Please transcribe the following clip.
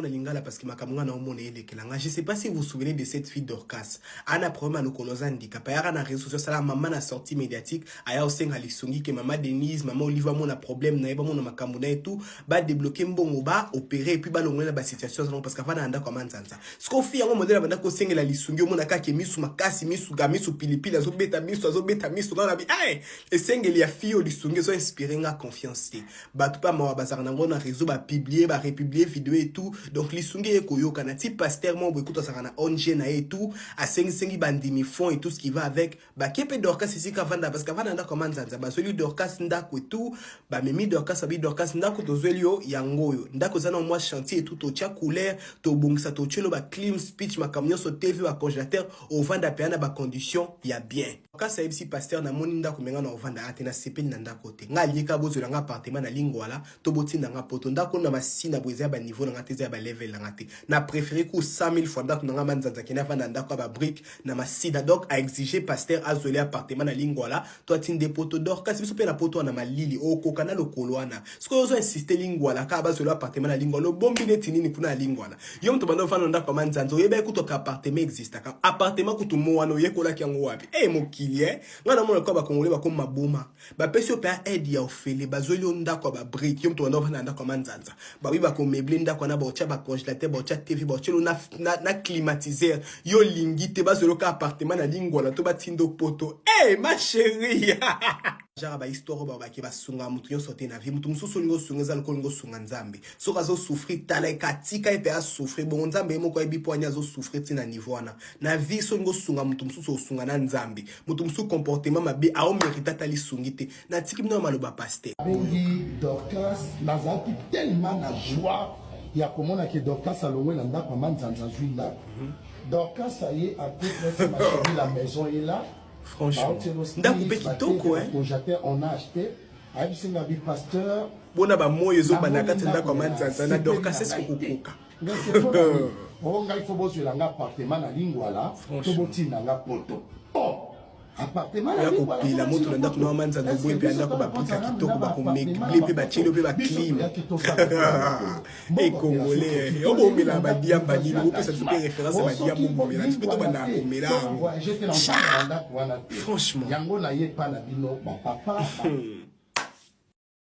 Lingala parce que Makamunga na omone elekelanga. Je sais pas si vous vous souvenez de cette fille d'Orcas. Ana problème à l'okoloza handicap. Ayara na réseaux sociaux, la maman na sortie médiatique. Aya osenga lisungi que maman Denise, maman Oliva mon a problème na eba mon makamuna et tout. Ba débloquer mbongo ba opérer et puis ba longwe na ba situation parce qu'avant anda comme ça. Ce qu'on fait en modèle banda ko senga la lisungi mon aka ke misu makasi misu gamisu pilipili azo beta misu dans la vie. Ay, et senga li a fille au lisungi so inspirer nga confiance. Ba tout pas ma bazar na ngona réseau ba publier ba republier vidéo et tout. Donc lisungi e koyo kanati pasteur mon écoute ça kana onje na et tout à sengi bandimi fond et tout ce qui va avec ba kepe Dorcas ici kavanda parce qu'avant anda comment ça ba celui Dorcas ndako et tout ba memi Dorcas abi Dorcas ndako to zelio yangoyo ndako zana moi chantier et tout to tia couleur to bongisa to chelo ba clean speech ma camion so TV ba congélateur au vanda peana ba condition ya bien Dorcas sa ici pasteur na moni ndako menga na vanda atena sepeli na ndako te nga lieka bozo nga appartement na lingwala to botinda nga poto ndako na masina boza ba niveau na ngate ba level na ngate na préféré ko 100,000 fois ndako na manzanza kena vanda ndako ba brique na masina donc a exiger pasteur azolé appartement na lingwala to atinde poto Dorcas biso pe na poto na malili o kokana lokoloana ce que ozo insister lingwala ka ba zolé appartement na lingwala bombi netini kuna lingwala yo mto bando vanda ndako manzanza oyeba ekuto ka appartement existe ka appartement kutu mo wana yekola kyango wapi mokili ngana mona ko ba kongole ba ko maboma ba pesi pe aide ya ofele bazoli ndako ba brique yo mto bando vanda ndako manzanza ba wi ba ko meubler ndako na ba ocha ba congélateur ba ocha TV ba ocha na climatiseur yo lingite bazolo ka appartement na lingwala to batindo poto ma chérie jara ba histoire ba ke ba sunga mutu yo sote na vie mutu mususu lingo sunga za lokolingo sunga nzambe so kazo souffrir tala katika epe a souffrir bon nzambe mo ko ebi poanya zo souffrir tina niveau na vie so lingo sunga mutu mususu sunga na nzambe mutu mususu comportement mabe a o mérita tali sungite na tiki mino maloba pasteur bengi Dorcas nazaki tellement na joie ya komona ke Dorcas alongwe na ndako manzanza zwinda Dorcas aye a toute la maison est là. Franchement, on a acheté un pasteur. Bona ba moyo zo banaka tenda kwa manzanza na Dorcas est-ce que kukuka. On a il faut bosser dans l'appartement na lingwala, to botina na poto. Appartement na lingwala. La moto ndako na manzanza boye pe ndako ba pika kitoko ba ko mekble pe ba chelo pe ba clim. Et congolais, yo bo mela ba dia ba ni bo pe ça fait référence ba dia mo mela, tu peux to bana ko mela. Franchement. Franchement. Yango na ye pa na bino ba papa.